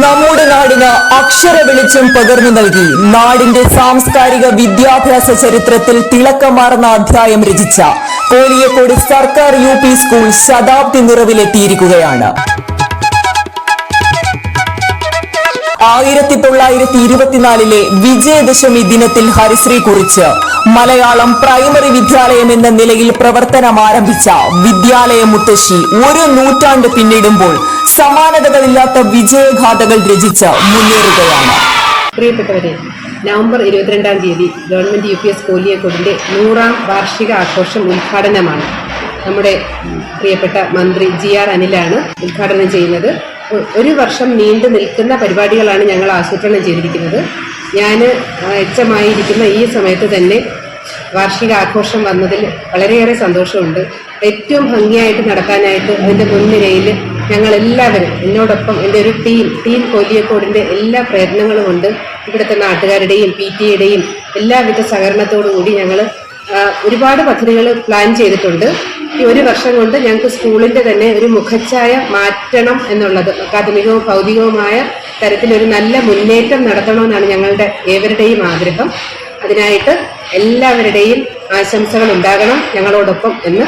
നമ്മുടെ നാടിന് അക്ഷര വെളിച്ചം പകർന്നു നൽകി നാടിന്റെ സാംസ്കാരിക വിദ്യാഭ്യാസ ചരിത്രത്തിൽ തിളക്കമാർന്ന അധ്യായം രചിച്ച കോലിയക്കോട് സർക്കാർ UP സ്കൂൾ ശതാബ്ദി നിറവിലെത്തിയിരിക്കുകയാണ്. 1924 വിജയദശമി ദിനത്തിൽ ഹരിശ്രീ കുറിച്ച് മലയാളം പ്രൈമറി വിദ്യാലയം എന്ന നിലയിൽ പ്രവർത്തനം ആരംഭിച്ച വിദ്യാലയ മുത്തശ്ശി ഒരു നൂറ്റാണ്ട് പിന്നിടുമ്പോൾ സമാനതകളില്ലാത്ത വിജയഗാഥകൾ രചിച്ച് മുന്നേറുകയാണ്. പ്രിയപ്പെട്ടവരെ, നവംബർ 22-ാം തീയതി ഗവൺമെന്റ് UPS കോലിയക്കോടിന്റെ 100ാം വാർഷിക ആഘോഷം ഉദ്ഘാടനമാണ്. നമ്മുടെ പ്രിയപ്പെട്ട മന്ത്രി GR അനിലാണ് ഉദ്ഘാടനം ചെയ്യുന്നത്. ഒരു വർഷം നീണ്ടു നിൽക്കുന്ന പരിപാടികളാണ് ഞങ്ങൾ ആസൂത്രണം ചെയ്തിരിക്കുന്നത്. ഞാൻ എച്ചമായിരിക്കുന്ന ഈ സമയത്ത് തന്നെ വാർഷിക ആഘോഷം വന്നതിൽ വളരെയേറെ സന്തോഷമുണ്ട്. ഏറ്റവും ഭംഗിയായിട്ട് നടത്താനായിട്ട് അതിൻ്റെ മുൻനിരയിൽ ഞങ്ങളെല്ലാവരും, എന്നോടൊപ്പം എൻ്റെ ഒരു ടീം കോലിയക്കോടിൻ്റെ എല്ലാ പ്രയത്നങ്ങളും കൊണ്ട് ഇവിടുത്തെ നാട്ടുകാരുടെയും PTA-യുടെയും എല്ലാവിധ സഹകരണത്തോടുകൂടി ഞങ്ങൾ ഒരുപാട് പദ്ധതികൾ പ്ലാൻ ചെയ്തിട്ടുണ്ട്. ഈ ഒരു വർഷം കൊണ്ട് ഞങ്ങൾക്ക് സ്കൂളിൻ്റെ തന്നെ ഒരു മുഖച്ഛായ മാറ്റണം എന്നുള്ളത്, അക്കാദമികവും ഭൗതികവുമായ തരത്തിലൊരു നല്ല മുന്നേറ്റം നടത്തണമെന്നാണ് ഞങ്ങളുടെ ഏവരുടെയും ആഗ്രഹം. അതിനായിട്ട് എല്ലാവരുടെയും ആശംസകൾ ഉണ്ടാകണം ഞങ്ങളോടൊപ്പം എന്ന്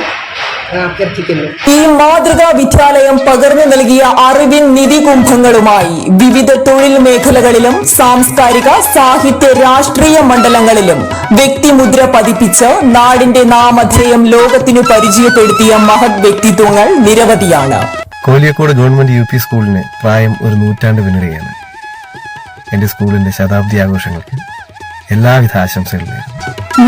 അഭ്യർത്ഥിക്കുന്നു. ഈ മാതൃകാ വിദ്യാലയം പകർന്നു നൽകിയ അറിവിൻ നിധികുംഭങ്ങളുമായി വിവിധ തൊഴിൽ മേഖലകളിലും സാംസ്കാരിക, സാഹിത്യ, രാഷ്ട്രീയ മണ്ഡലങ്ങളിലും വ്യക്തിമുദ്ര പതിപ്പിച്ച് നാടിന്റെ നാമധേയം ലോകത്തിനു പരിചയപ്പെടുത്തിയ മഹത് വ്യക്തിത്വങ്ങൾ നിരവധിയാണ്. കോലിയക്കോട് ഗവൺമെന്റ് UP സ്കൂളിന് പ്രായം ഒരു നൂറ്റാണ്ട് പിന്നിടുകയാണ്. എന്റെ സ്കൂളിന്റെ ശതാബ്ദി ആഘോഷങ്ങൾക്ക് എല്ലാവിധ ആശംസകളും.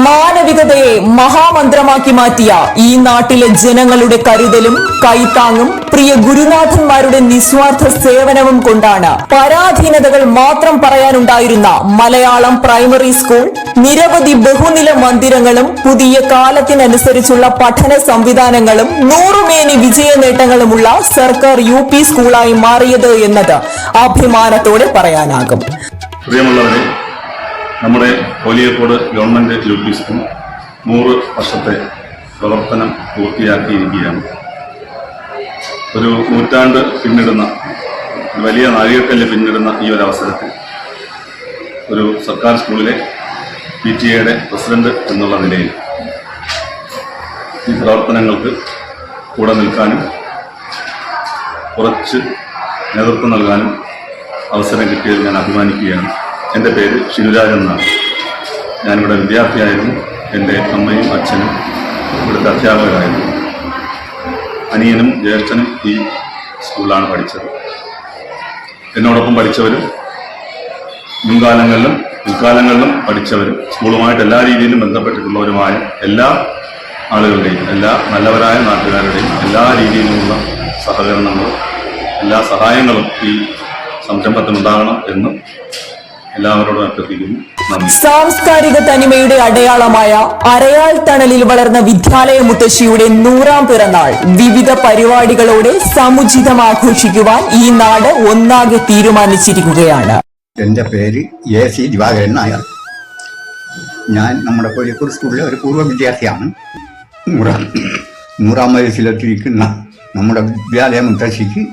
മാനവികതയെ മഹാമന്ത്രമാക്കി മാറ്റിയ ഈ നാട്ടിലെ ജനങ്ങളുടെ കരുതലും കൈത്താങ്ങും പ്രിയ ഗുരുനാഥന്മാരുടെ നിസ്വാർത്ഥ സേവനവും കൊണ്ടാണ് പരാധീനതകൾ മാത്രം പറയാനുണ്ടായിരുന്ന മലയാളം പ്രൈമറി സ്കൂൾ നിരവധി ബഹുനില മന്ദിരങ്ങളും പുതിയ കാലത്തിനനുസരിച്ചുള്ള പഠന സംവിധാനങ്ങളും നൂറുമേനി വിജയ നേട്ടങ്ങളുമുള്ള സർക്കാർ UP സ്കൂളായി മാറിയത് എന്നത് അഭിമാനത്തോടെ പറയാനാകും. പ്രിയമുള്ളവരെ, നമ്മുടെ കോലിയക്കോട് ഗവൺമെന്റ് UP സ്കൂൾ 100 വർഷത്തെ പ്രവർത്തനം പൂർത്തിയാക്കിയിരിക്കുകയാണ്. ഒരു നൂറ്റാണ്ട് പിന്നിടുന്ന, വലിയ നാഴികക്കല്ല് പിന്നിടുന്ന ഈ ഒരു അവസരത്തിൽ ഒരു സർക്കാർ സ്കൂളിലെ PTA-യുടെ പ്രസിഡന്റ് എന്നുള്ള നിലയിൽ ഈ പ്രവർത്തനങ്ങൾക്ക് കൂടെ നിൽക്കാനും കുറച്ച് നേതൃത്വം നൽകാനും അവസരം കിട്ടിയതിൽ ഞാൻ അഭിമാനിക്കുകയാണ്. എൻ്റെ പേര് ഷിനുരാജ് എന്നാണ്. ഞാനിവിടെ വിദ്യാർത്ഥിയായിരുന്നു. എൻ്റെ അമ്മയും അച്ഛനും ഇവിടുത്തെ അധ്യാപകരായിരുന്നു. അനിയനും ജ്യേഷ്ഠനും ഈ സ്കൂളിലാണ് പഠിച്ചത്. എന്നോടൊപ്പം പഠിച്ചവരും മുൻകാലങ്ങളിലും പിൽക്കാലങ്ങളിലും പഠിച്ചവരും സ്കൂളുമായിട്ട് എല്ലാ രീതിയിലും ബന്ധപ്പെട്ടിട്ടുള്ളവരുമായ എല്ലാ ആളുകളുടെയും, എല്ലാ നല്ലവരായ നാട്ടുകാരുടെയും എല്ലാ രീതിയിലുമുള്ള സഹകരണങ്ങളും എല്ലാ സഹായങ്ങളും ഈ സംരംഭത്തിനുണ്ടാകണം എന്ന് എല്ലാവരോടും അഭ്യർത്ഥിക്കുന്നു. സാംസ്കാരിക തനിമയുടെ അടയാളമായ അരയാൽ തണലിൽ വളർന്ന വിദ്യാലയ മുത്തശ്ശിയുടെ 100ാം പിറന്നാൾ വിവിധ പരിപാടികളോടെ സമുചിതം ആഘോഷിക്കുവാൻ ഈ നാട് ഒന്നാകെ തീരുമാനിച്ചിരിക്കുകയാണ്. എൻ്റെ പേര് AC ദിവാകരൻ നായർ. ഞാൻ നമ്മുടെ കോലിയക്കോട് സ്കൂളിലെ ഒരു പൂർവ്വ വിദ്യാർത്ഥിയാണ്. 100ാം വയസ്സിലെത്തിയിരിക്കുന്ന നമ്മുടെ വിദ്യാലയ മുത്തശ്ശിക്ക്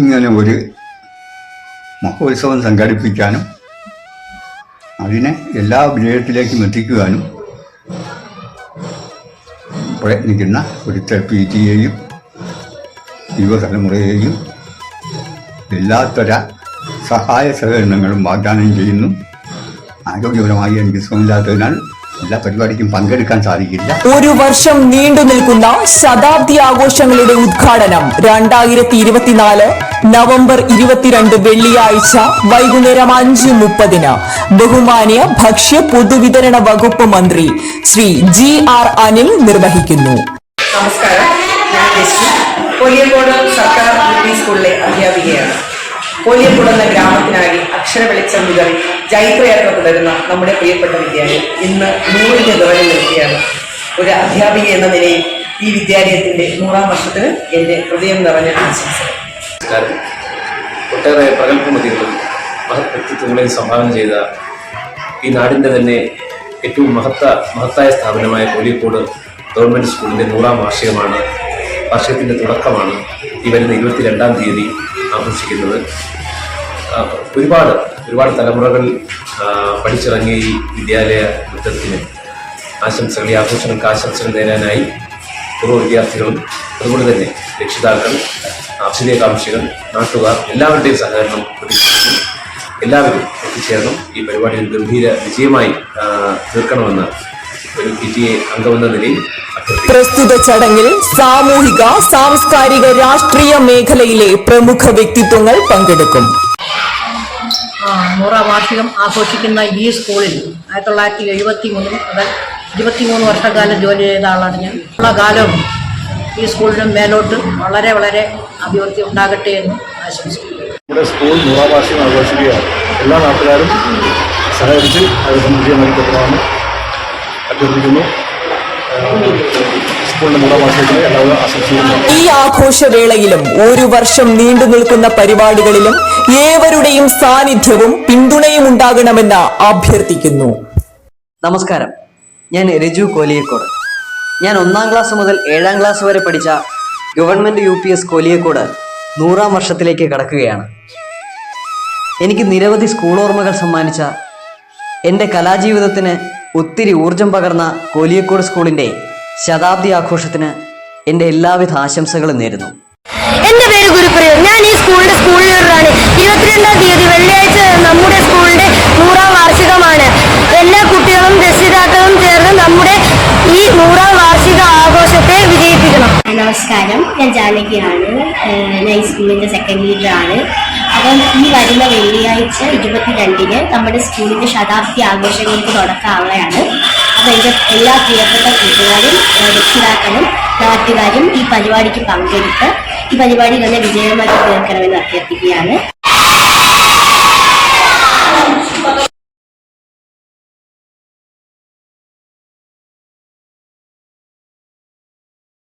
ഇങ്ങനെ ഒരു മഹോത്സവം സംഘടിപ്പിക്കാനും അതിനെ എല്ലാ വിജയത്തിലേക്കും എത്തിക്കുവാനും പ്രയത്നിക്കുന്ന ഇവിടുത്തെ PTA-യും യുവതലമുറയെയും എല്ലാത്തര സഹായ സഹകരണങ്ങളും വാഗ്ദാനം ചെയ്യുന്നു. ആരോഗ്യപരമായി എനിക്ക് സുഖമില്ലാത്തതിനാൽ എല്ലാ പരിപാടിക്കും പങ്കെടുക്കാൻ സാധിക്കില്ല. ഒരു വർഷം നീണ്ടു നിൽക്കുന്ന ശതാബ്ദി ആഘോഷങ്ങളുടെ ഉദ്ഘാടനം 2024 നവംബർ 22 വെള്ളിയാഴ്ച വൈകുന്നേരം 5:30 ബഹുമാന്യ ഭക്ഷ്യ പൊതുവിതരണ വകുപ്പ് മന്ത്രി ശ്രീ GR അനിൽ നിർവഹിക്കുന്നു. നമസ്കാരം, ഞാൻ ജസ്റ്റി, കോലിയക്കോട് സർക്കാർ UP സ്കൂളിലെ അധ്യാപികയാണ്. കോലിയക്കോട് എന്ന ഗ്രാമത്തിനായി അക്ഷര വെളിച്ചം വിതറി ജൈത്രയാത്ര തുടരുന്ന നമ്മുടെ പ്രിയപ്പെട്ട വിദ്യാലയം ഇന്ന് 100ന്റെ നിറവിൽ നിൽക്കുകയാണ്. ഒരു അധ്യാപിക എന്ന നിലയിൽ ഈ വിദ്യാലയത്തിന്റെ 100ാം വർഷത്തിന് എൻ്റെ ഹൃദയം നിറഞ്ഞ ആശംസകൾ. ഒട്ടേറെ പ്രഗത്ഭമതികളും മഹത് വ്യക്തിത്വങ്ങളെയും സംഭാവന ചെയ്ത ഈ നാടിൻ്റെ തന്നെ ഏറ്റവും മഹത്തായ സ്ഥാപനമായ കോലിയക്കോട് ഗവൺമെൻറ് സ്കൂളിൻ്റെ 100ാം വാർഷികത്തിൻ്റെ തുടക്കമാണ് ഈ വരുന്ന 22-ാം തീയതി ആഘോഷിക്കുന്നത്. ഒരുപാട് തലമുറകൾ പഠിച്ചിറങ്ങിയ ഈ വിദ്യാലയ വൃത്തത്തിന് ഈ ആഘോഷങ്ങൾക്ക് ആശംസകൾ നേരാനായി പൂർവ്വ വിദ്യാർത്ഥികളും അതുപോലെ തന്നെ രക്ഷിതാക്കൾ, അഭ്യുദയകാംക്ഷികൾ, നാട്ടുകാർ എല്ലാവരുടെയും സഹകരണം പ്രതീക്ഷിക്കുന്നു. എല്ലാവരും എത്തിച്ചേർന്നും ഈ പരിപാടി ഒരു ഗംഭീര വിജയമായി തീർക്കണമെന്ന് ഒരു PTA അംഗമെന്ന നിലയിൽ അഭ്യർത്ഥിക്കുന്നു. പ്രസ്തുത ചടങ്ങിൽ സാമൂഹിക, സാംസ്കാരിക, രാഷ്ട്രീയ മേഖലയിലെ പ്രമുഖ വ്യക്തിത്വങ്ങൾ പങ്കെടുക്കും. 100ാം വാർഷികം ആഘോഷിക്കുന്ന ഈ സ്കൂളിൽ 1973 മുതൽ 23 വർഷക്കാലം ജോലി ചെയ്ത ആളാണ് ഞാൻ. ഉള്ള കാലവും ഈ സ്കൂളിനും മേലോട്ട് വളരെ വളരെ അഭിവൃദ്ധി ഉണ്ടാകട്ടെ എന്ന് ആശംസിക്കുന്നു. നമ്മുടെ സ്കൂൾ 100ാം വാർഷികം ആഘോഷിക്കുകയാണ്. എല്ലാ നാട്ടുകാരും സഹകരിച്ച് അത് വിജയമായി തുടരാമെന്ന് അഭ്യർത്ഥിക്കുന്നു. സ്കൂളിന്റെ 100ാം വാർഷികത്തിന് എല്ലാവരും ആശംസിക്കുന്നു. ഈ ആഘോഷവേളയിലും ഒരു വർഷം നീണ്ടു നിൽക്കുന്ന പരിപാടികളിലും ഏവരുടെയും സാന്നിധ്യവും പിന്തുണയും ഉണ്ടാകണമെന്ന് അഭ്യർത്ഥിക്കുന്നു. നമസ്കാരം, ഞാൻ രജു കോലിയക്കോട്. ഞാൻ 1ാം ക്ലാസ് മുതൽ 7ാം ക്ലാസ് വരെ പഠിച്ച ഗവൺമെൻറ് UPS കോലിയക്കോട് 100ാം വർഷത്തിലേക്ക് കടക്കുകയാണ്. എനിക്ക് നിരവധി സ്കൂൾ ഓർമ്മകൾ സമ്മാനിച്ച, എൻ്റെ കലാജീവിതത്തിന് ഒത്തിരി ഊർജം പകർന്ന കോലിയക്കോട് സ്കൂളിൻ്റെ ശതാബ്ദി ആഘോഷത്തിന് എൻ്റെ എല്ലാവിധ ആശംസകളും നേരുന്നു. എൻ്റെ പേര് ഗുരുപ്രിയ. ഞാൻ ഈ സ്കൂളിന്റെ സ്കൂൾ ലീഡറാണ്. 22ാം തീയതി വെള്ളിയാഴ്ച നമ്മുടെ സ്കൂളിന്റെ 100ാം വാർഷികമാണ്. എല്ലാ കുട്ടികളും രക്ഷിതാക്കളും ചേർന്ന് നമ്മുടെ ഈ 100ാം വാർഷിക ആഘോഷത്തെ വിജയിപ്പിക്കണം. നമസ്കാരം, ഞാൻ ജാനകിയാണ്. ഞാൻ ഈ സ്കൂളിന്റെ സെക്കൻഡ് ലീഡറാണ്. അപ്പം ഈ വരുന്ന വെള്ളിയാഴ്ച 22-ന് നമ്മുടെ സ്കൂളിന്റെ ശതാബ്ദി ആഘോഷങ്ങൾക്ക് തുടക്കമാവുകയാണ്. അപ്പോൾ എൻ്റെ എല്ലാ പ്രിയപ്പെട്ട കൂട്ടുകാരും രക്ഷിതാക്കളും നാട്ടുകാരും ഈ പരിപാടിക്ക് പങ്കെടുത്ത് ഈ പരിപാടി നല്ല വിജയമാക്കി തീർക്കണമെന്ന് അഭ്യർത്ഥിക്കുകയാണ്.